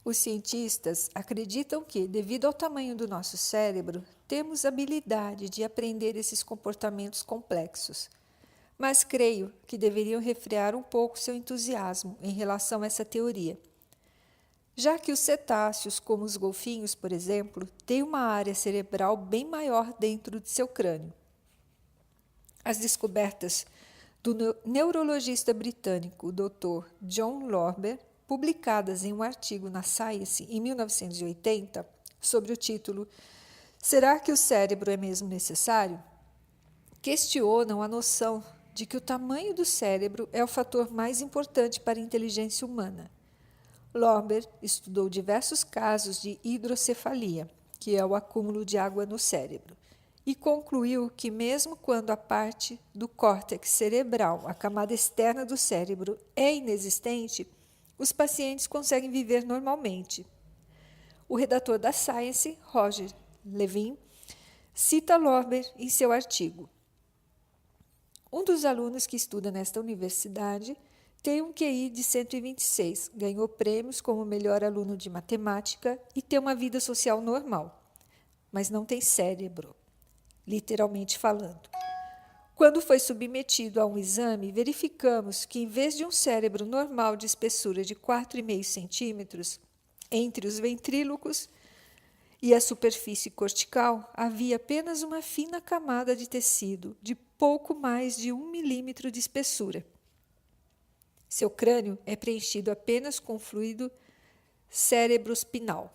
Os cientistas acreditam que, devido ao tamanho do nosso cérebro, temos habilidade de aprender esses comportamentos complexos. Mas creio que deveriam refrear um pouco seu entusiasmo em relação a essa teoria, já que os cetáceos, como os golfinhos, por exemplo, têm uma área cerebral bem maior dentro de seu crânio. As descobertas do neurologista britânico Dr. John Lorber, publicadas em um artigo na Science em 1980, sobre o título "Será que o cérebro é mesmo necessário?", questionam a noção de que o tamanho do cérebro é o fator mais importante para a inteligência humana. Lorber estudou diversos casos de hidrocefalia, que é o acúmulo de água no cérebro, e concluiu que mesmo quando a parte do córtex cerebral, a camada externa do cérebro, é inexistente, os pacientes conseguem viver normalmente. O redator da Science, Roger Levin, cita Lorber em seu artigo. Um dos alunos que estuda nesta universidade tem um QI de 126, ganhou prêmios como melhor aluno de matemática e tem uma vida social normal, mas não tem cérebro, literalmente falando. Quando foi submetido a um exame, verificamos que, em vez de um cérebro normal de espessura de 4,5 centímetros, entre os ventrílocos e a superfície cortical, havia apenas uma fina camada de tecido de pouco mais de 1 milímetro de espessura. Seu crânio é preenchido apenas com fluido cerebrospinal.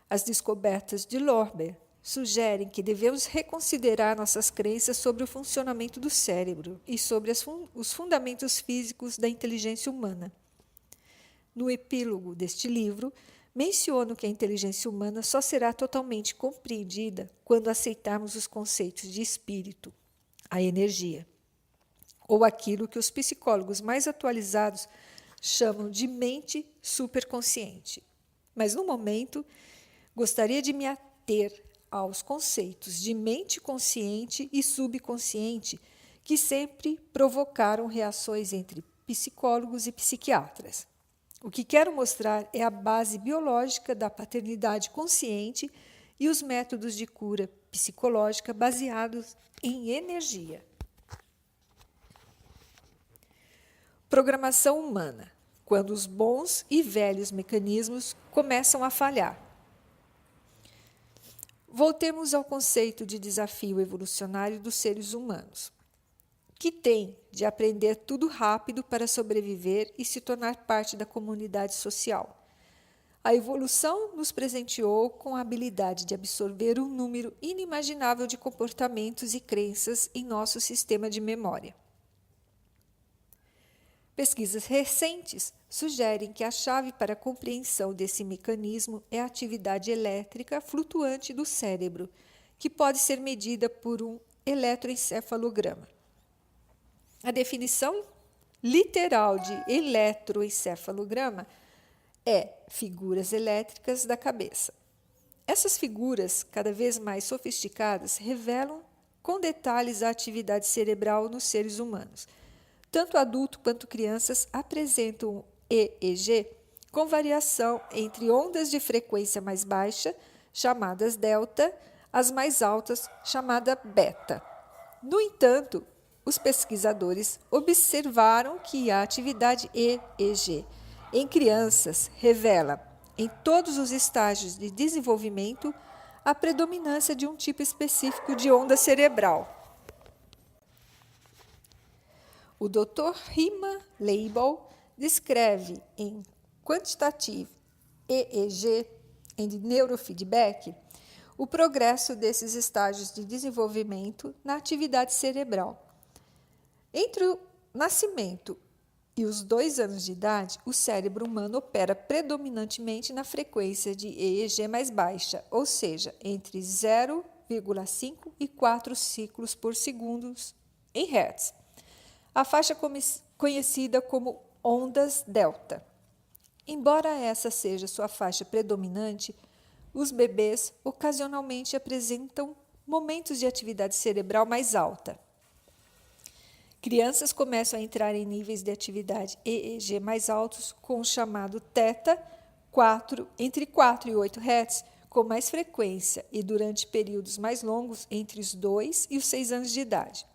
As descobertas de Lorber sugerem que devemos reconsiderar nossas crenças sobre o funcionamento do cérebro e sobre os fundamentos físicos da inteligência humana. No epílogo deste livro, menciono que a inteligência humana só será totalmente compreendida quando aceitarmos os conceitos de espírito, a energia, ou aquilo que os psicólogos mais atualizados chamam de mente superconsciente. Mas, no momento, gostaria de me ater aos conceitos de mente consciente e subconsciente, que sempre provocaram reações entre psicólogos e psiquiatras. O que quero mostrar é a base biológica da paternidade consciente e os métodos de cura psicológica baseados em energia. Programação humana, quando os bons e velhos mecanismos começam a falhar. Voltemos ao conceito de desafio evolucionário dos seres humanos, que tem de aprender tudo rápido para sobreviver e se tornar parte da comunidade social. A evolução nos presenteou com a habilidade de absorver um número inimaginável de comportamentos e crenças em nosso sistema de memória. Pesquisas recentes sugerem que a chave para a compreensão desse mecanismo é a atividade elétrica flutuante do cérebro, que pode ser medida por um eletroencefalograma. A definição literal de eletroencefalograma é figuras elétricas da cabeça. Essas figuras, cada vez mais sofisticadas, revelam com detalhes a atividade cerebral nos seres humanos. Tanto adultos quanto crianças apresentam EEG com variação entre ondas de frequência mais baixa, chamadas delta, as mais altas, chamada beta. No entanto, os pesquisadores observaram que a atividade EEG em crianças revela, em todos os estágios de desenvolvimento, a predominância de um tipo específico de onda cerebral. O Dr. Rima Leibel descreve em Quantitative EEG and Neurofeedback o progresso desses estágios de desenvolvimento na atividade cerebral. Entre o nascimento e os 2 anos de idade, o cérebro humano opera predominantemente na frequência de EEG mais baixa, ou seja, entre 0,5 e 4 ciclos por segundo em Hertz. A faixa conhecida como ondas delta. Embora essa seja sua faixa predominante, os bebês ocasionalmente apresentam momentos de atividade cerebral mais alta. Crianças começam a entrar em níveis de atividade EEG mais altos com o chamado teta entre 4 e 8 Hz com mais frequência e durante períodos mais longos entre os 2 e os 6 anos de idade.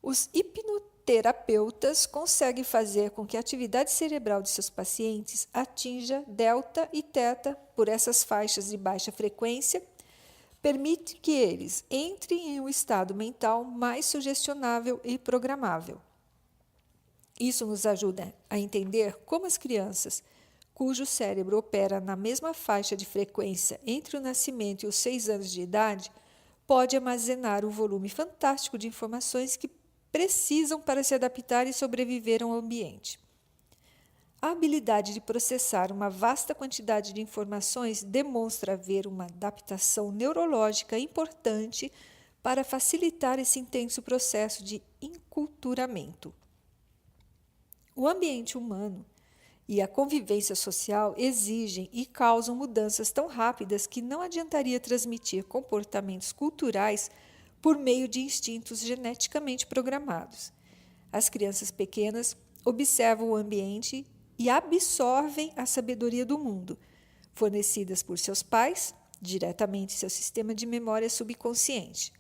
Os hipnoterapeutas conseguem fazer com que a atividade cerebral de seus pacientes atinja delta e teta por essas faixas de baixa frequência, permite que eles entrem em um estado mental mais sugestionável e programável. Isso nos ajuda a entender como as crianças, cujo cérebro opera na mesma faixa de frequência entre o nascimento e os 6 anos de idade, pode armazenar um volume fantástico de informações que precisam para se adaptar e sobreviver ao ambiente. A habilidade de processar uma vasta quantidade de informações demonstra haver uma adaptação neurológica importante para facilitar esse intenso processo de enculturamento. O ambiente humano e a convivência social exigem e causam mudanças tão rápidas que não adiantaria transmitir comportamentos culturais por meio de instintos geneticamente programados. As crianças pequenas observam o ambiente e absorvem a sabedoria do mundo, fornecidas por seus pais, diretamente em seu sistema de memória subconsciente.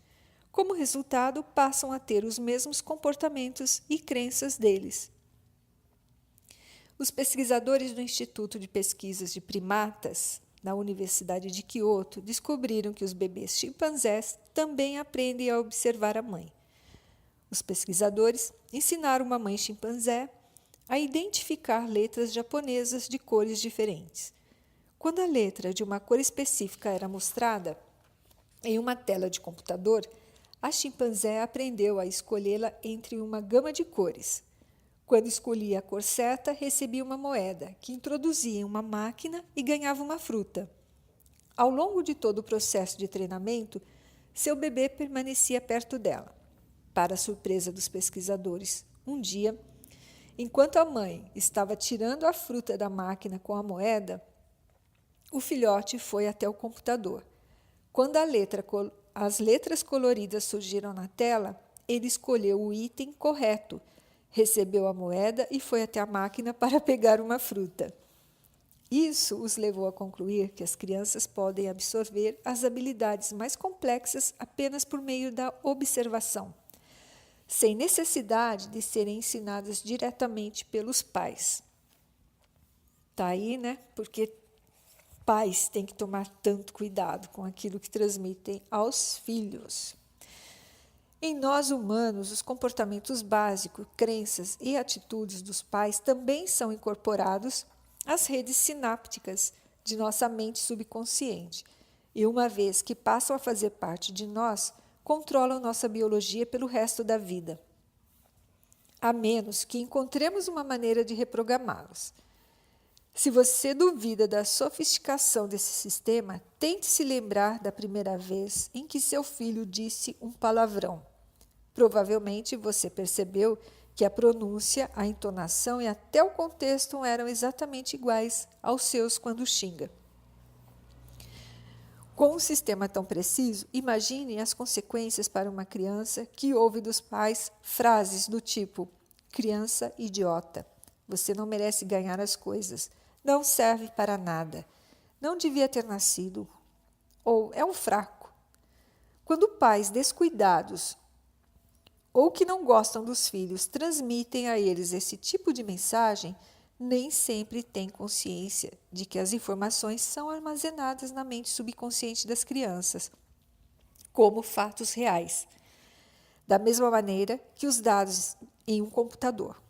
Como resultado, passam a ter os mesmos comportamentos e crenças deles. Os pesquisadores do Instituto de Pesquisas de Primatas, na Universidade de Kyoto, descobriram que os bebês chimpanzés também aprendem a observar a mãe. Os pesquisadores ensinaram uma mãe chimpanzé a identificar letras japonesas de cores diferentes. Quando a letra de uma cor específica era mostrada em uma tela de computador, a chimpanzé aprendeu a escolhê-la entre uma gama de cores. Quando escolhia a cor certa, recebia uma moeda, que introduzia em uma máquina e ganhava uma fruta. Ao longo de todo o processo de treinamento, seu bebê permanecia perto dela. Para a surpresa dos pesquisadores, um dia, enquanto a mãe estava tirando a fruta da máquina com a moeda, o filhote foi até o computador. Quando as letras coloridas surgiram na tela, ele escolheu o item correto, recebeu a moeda e foi até a máquina para pegar uma fruta. Isso os levou a concluir que as crianças podem absorver as habilidades mais complexas apenas por meio da observação, sem necessidade de serem ensinadas diretamente pelos pais. Tá aí, né? Porque pais têm que tomar tanto cuidado com aquilo que transmitem aos filhos. Em nós humanos, os comportamentos básicos, crenças e atitudes dos pais também são incorporados às redes sinápticas de nossa mente subconsciente e, uma vez que passam a fazer parte de nós, controlam nossa biologia pelo resto da vida, a menos que encontremos uma maneira de reprogramá-los. Se você duvida da sofisticação desse sistema, tente se lembrar da primeira vez em que seu filho disse um palavrão. Provavelmente você percebeu que a pronúncia, a entonação e até o contexto eram exatamente iguais aos seus quando xinga. Com um sistema tão preciso, imagine as consequências para uma criança que ouve dos pais frases do tipo: criança idiota, você não merece ganhar as coisas, não serve para nada, não devia ter nascido, ou é um fraco. Quando pais descuidados ou que não gostam dos filhos transmitem a eles esse tipo de mensagem, nem sempre têm consciência de que as informações são armazenadas na mente subconsciente das crianças, como fatos reais, da mesma maneira que os dados em um computador.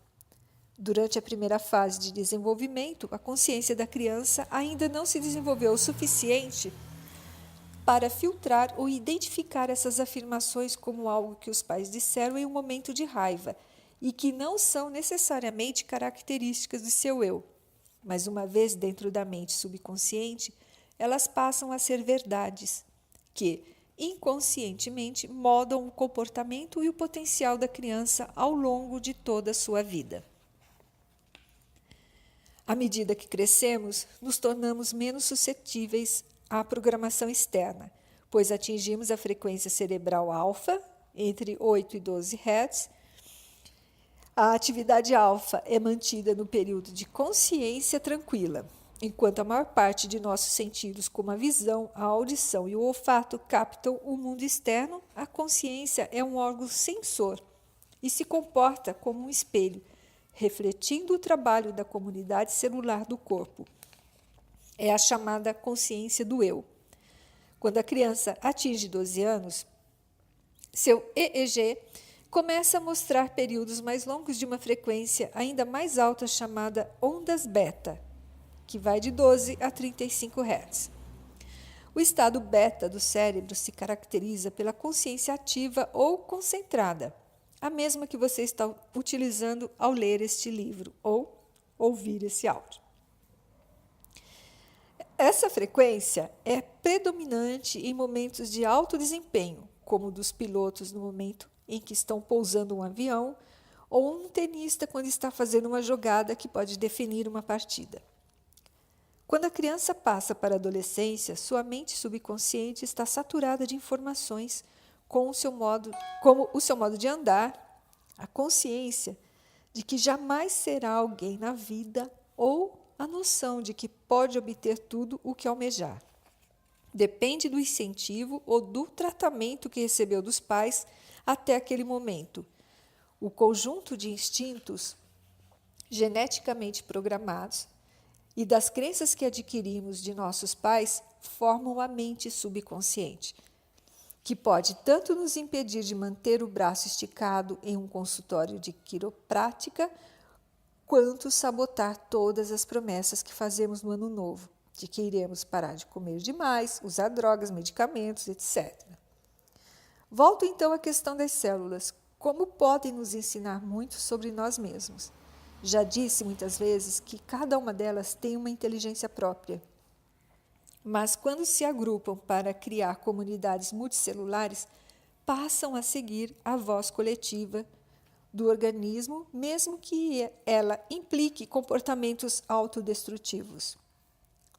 Durante a primeira fase de desenvolvimento, a consciência da criança ainda não se desenvolveu o suficiente para filtrar ou identificar essas afirmações como algo que os pais disseram em um momento de raiva e que não são necessariamente características de seu eu. Mas uma vez dentro da mente subconsciente, elas passam a ser verdades que, inconscientemente, moldam o comportamento e o potencial da criança ao longo de toda a sua vida. À medida que crescemos, nos tornamos menos suscetíveis à programação externa, pois atingimos a frequência cerebral alfa, entre 8 e 12 Hz. A atividade alfa é mantida no período de consciência tranquila, Enquanto a maior parte de nossos sentidos, como a visão, a audição e o olfato, captam o mundo externo, a consciência é um órgão sensor e se comporta como um espelho, refletindo o trabalho da comunidade celular do corpo. É a chamada consciência do eu. Quando a criança atinge 12 anos, seu EEG começa a mostrar períodos mais longos de uma frequência ainda mais alta chamada ondas beta, que vai de 12 a 35 Hz. O estado beta do cérebro se caracteriza pela consciência ativa ou concentrada, a mesma que você está utilizando ao ler este livro ou ouvir esse áudio. Essa frequência é predominante em momentos de alto desempenho, como dos pilotos no momento em que estão pousando um avião ou um tenista quando está fazendo uma jogada que pode definir uma partida. Quando a criança passa para a adolescência, sua mente subconsciente está saturada de informações como o seu modo de andar, a consciência de que jamais será alguém na vida ou a noção de que pode obter tudo o que almejar. Depende do incentivo ou do tratamento que recebeu dos pais até aquele momento. O conjunto de instintos geneticamente programados e das crenças que adquirimos de nossos pais formam a mente subconsciente, que pode tanto nos impedir de manter o braço esticado em um consultório de quiroprática, quanto sabotar todas as promessas que fazemos no ano novo, de que iremos parar de comer demais, usar drogas, medicamentos, etc. Volto então à questão das células. Como podem nos ensinar muito sobre nós mesmos? Já disse muitas vezes que cada uma delas tem uma inteligência própria. Mas quando se agrupam para criar comunidades multicelulares, passam a seguir a voz coletiva do organismo, mesmo que ela implique comportamentos autodestrutivos.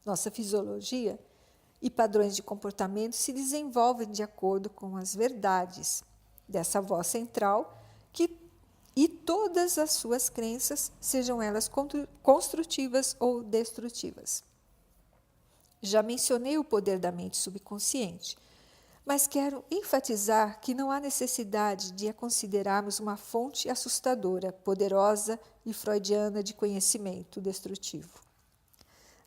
Nossa fisiologia e padrões de comportamento se desenvolvem de acordo com as verdades dessa voz central e todas as suas crenças, sejam elas construtivas ou destrutivas. Já mencionei o poder da mente subconsciente, mas quero enfatizar que não há necessidade de a considerarmos uma fonte assustadora, poderosa e freudiana de conhecimento destrutivo.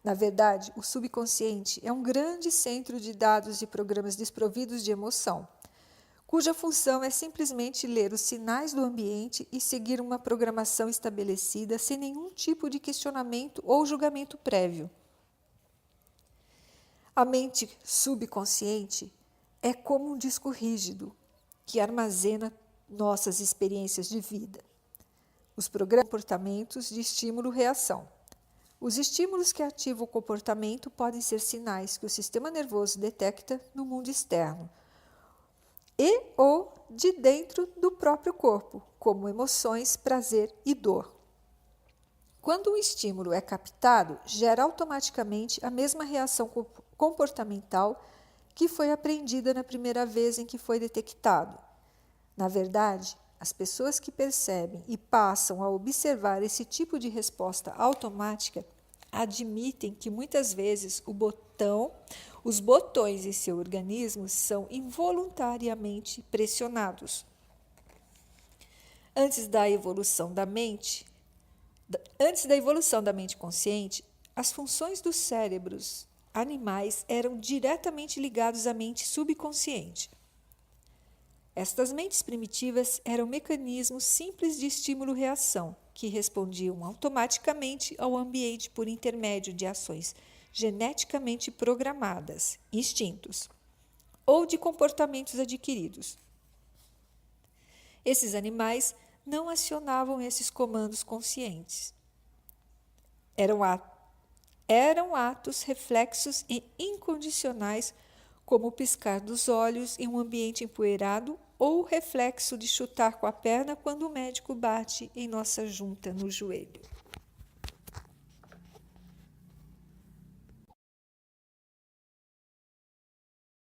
Na verdade, o subconsciente é um grande centro de dados e programas desprovidos de emoção, cuja função é simplesmente ler os sinais do ambiente e seguir uma programação estabelecida sem nenhum tipo de questionamento ou julgamento prévio. A mente subconsciente é como um disco rígido que armazena nossas experiências de vida, os programas de comportamentos de estímulo-reação. Os estímulos que ativam o comportamento podem ser sinais que o sistema nervoso detecta no mundo externo e ou de dentro do próprio corpo, como emoções, prazer e dor. Quando um estímulo é captado, gera automaticamente a mesma reação comportamental que foi aprendida na primeira vez em que foi detectado. Na verdade, as pessoas que percebem e passam a observar esse tipo de resposta automática admitem que muitas vezes os botões em seu organismo são involuntariamente pressionados. Antes da evolução da mente consciente, as funções dos cérebros animais eram diretamente ligadas à mente subconsciente. Estas mentes primitivas eram mecanismos simples de estímulo-reação, que respondiam automaticamente ao ambiente por intermédio de ações geneticamente programadas, instintos, ou de comportamentos adquiridos. Esses animais não acionavam esses comandos conscientes. Eram atos reflexos e incondicionais, como o piscar dos olhos em um ambiente empoeirado ou o reflexo de chutar com a perna quando o médico bate em nossa junta no joelho.